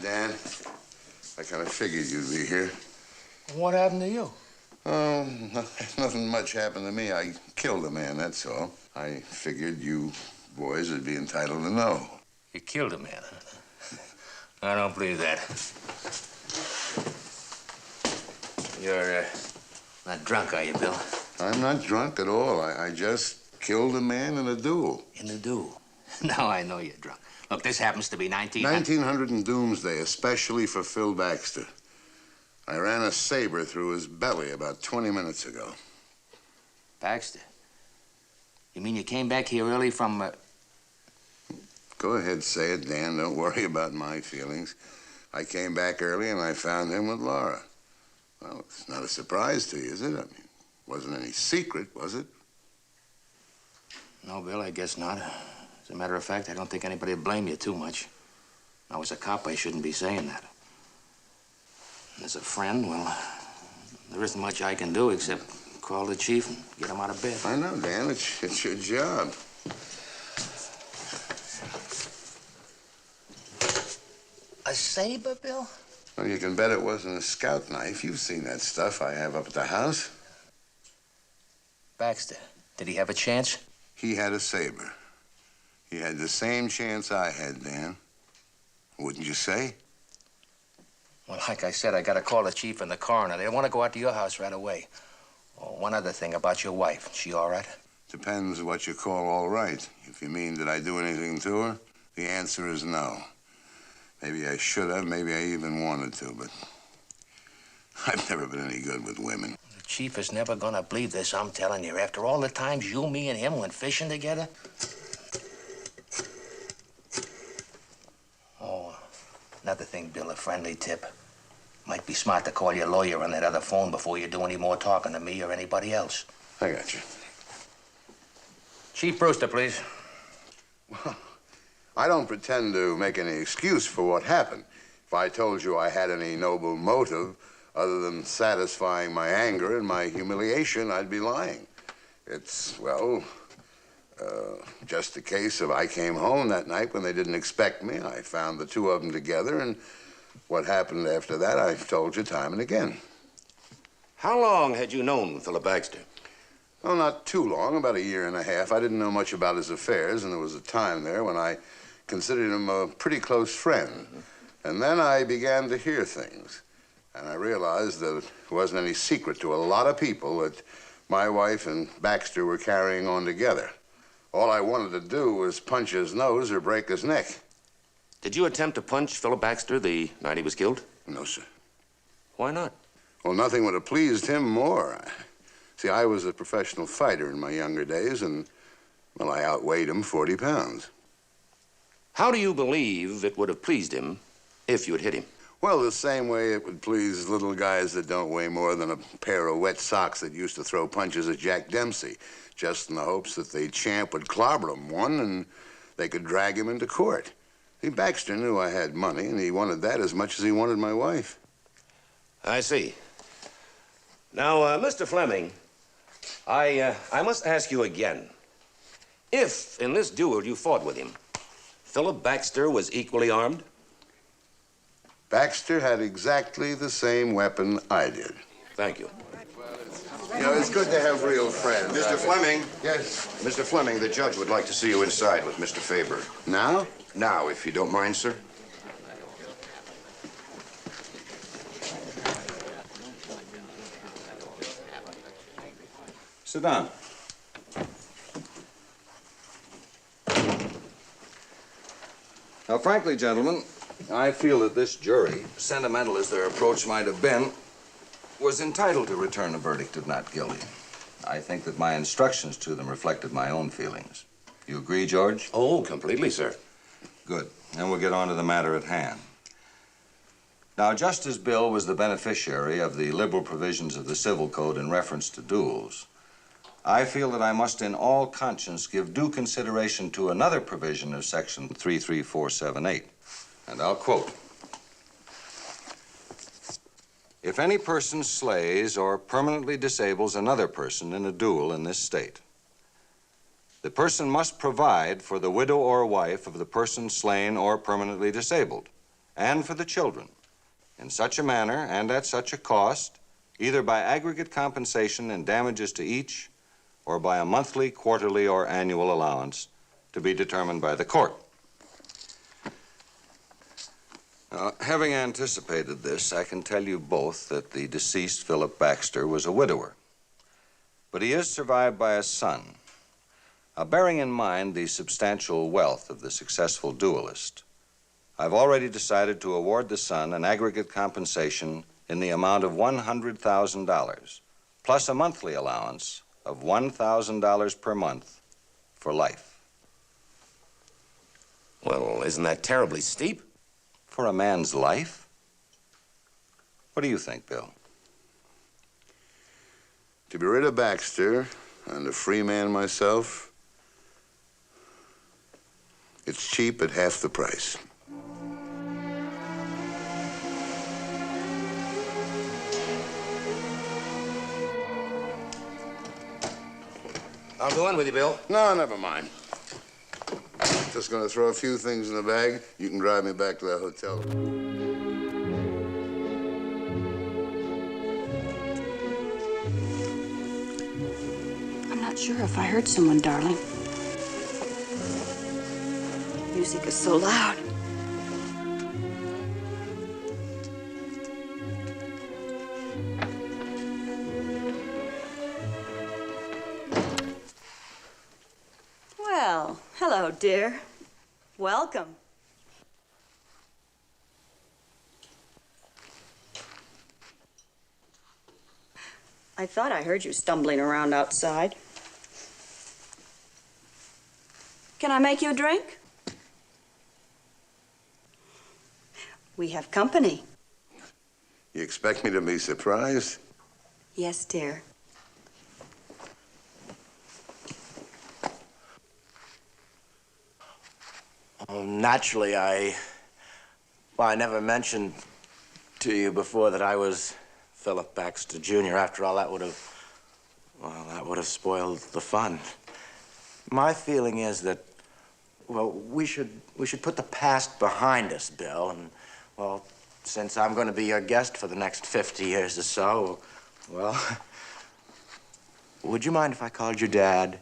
Dan. I kind of figured you'd be here. What happened to you? Oh, nothing much happened to me. I killed a man, that's all. I figured you boys would be entitled to know. You killed a man, huh? I don't believe that. You're not drunk, are you, Bill? I'm not drunk at all. I just killed a man in a duel. In a duel? Now I know you're drunk. Look, this happens to be 1900 in Doomsday, especially for Phil Baxter. I ran a saber through his belly about 20 minutes ago. Baxter? You mean you came back here early from... Go ahead, say it, Dan. Don't worry about my feelings. I came back early and I found him with Laura. Well, it's not a surprise to you, is it? I mean, wasn't any secret, was it? No, Bill, I guess not. As a matter of fact, I don't think anybody would blame you too much. Now, as a cop, I shouldn't be saying that. And as a friend, well, there isn't much I can do except call the chief and get him out of bed. I know, Dan. It's your job. A saber, Bill? Well, you can bet it wasn't a scout knife. You've seen that stuff I have up at the house. Baxter, did he have a chance? He had a saber. He had the same chance I had, Dan. Wouldn't you say? Well, like I said, I got to call the chief and the coroner. They don't want to go out to your house right away. Oh, one other thing about your wife. She all right? Depends what you call all right. If you mean, did I do anything to her? The answer is no. Maybe I should have, maybe I even wanted to, but I've never been any good with women. The chief is never gonna believe this, I'm telling you. After all the times you, me, and him went fishing together. Oh, another thing, Bill, a friendly tip. Might be smart to call your lawyer on that other phone before you do any more talking to me or anybody else. I got you. Chief Brewster, please. Well, I don't pretend to make any excuse for what happened. If I told you I had any noble motive other than satisfying my anger and my humiliation, I'd be lying. It's, well, just a case of I came home that night when they didn't expect me. I found the two of them together, and what happened after that, I've told you time and again. How long had you known Philip Baxter? Well, not too long, about a year and a half. I didn't know much about his affairs, and there was a time there when I considered him a pretty close friend. Mm-hmm. And then I began to hear things. And I realized that it wasn't any secret to a lot of people that my wife and Baxter were carrying on together. All I wanted to do was punch his nose or break his neck. Did you attempt to punch Philip Baxter the night he was killed? No, sir. Why not? Well, nothing would have pleased him more. See, I was a professional fighter in my younger days, and, well, I outweighed him 40 pounds. How do you believe it would have pleased him if you had hit him? Well, the same way it would please little guys that don't weigh more than a pair of wet socks that used to throw punches at Jack Dempsey, just in the hopes that the champ would clobber him one and they could drag him into court. See, Baxter knew I had money, and he wanted that as much as he wanted my wife. I see. Now, Mr. Fleming, I must ask you again. If, in this duel you fought with him, Philip Baxter was equally armed? Baxter had exactly the same weapon I did. Thank you. You know, it's good to have real friends. Mr. Fleming? Yes? Mr. Fleming, the judge would like to see you inside with Mr. Faber. Now? Now, if you don't mind, sir. Sit down. Now, frankly, gentlemen, I feel that this jury, sentimental as their approach might have been, was entitled to return a verdict of not guilty. I think that my instructions to them reflected my own feelings. You agree, George? Oh, completely, sir. Good. Then we'll get on to the matter at hand. Now, just as Bill was the beneficiary of the liberal provisions of the Civil Code in reference to duels, I feel that I must in all conscience give due consideration to another provision of Section 33478. And I'll quote. If any person slays or permanently disables another person in a duel in this state, the person must provide for the widow or wife of the person slain or permanently disabled, and for the children in such a manner and at such a cost, either by aggregate compensation and damages to each or by a monthly, quarterly, or annual allowance to be determined by the court. Now, having anticipated this, I can tell you both that the deceased Philip Baxter was a widower, but he is survived by a son. Now, bearing in mind the substantial wealth of the successful duelist, I've already decided to award the son an aggregate compensation in the amount of $100,000, plus a monthly allowance of $1,000 per month for life. Well, isn't that terribly steep? For a man's life? What do you think, Bill? To be rid of Baxter and a free man myself, it's cheap at half the price. I'll go in with you, Bill. No, never mind. Just gonna throw a few things in the bag. You can drive me back to the hotel. I'm not sure if I heard someone, darling. Music is so loud. Well, hello, dear. Welcome. I thought I heard you stumbling around outside. Can I make you a drink? We have company. You expect me to be surprised? Yes, dear. Naturally, I never mentioned to you before that I was Philip Baxter Jr. After all, that would have spoiled the fun. My feeling is that, well, we should put the past behind us, Bill, and, well, since I'm going to be your guest for the next 50 years or so, well, would you mind if I called you Dad?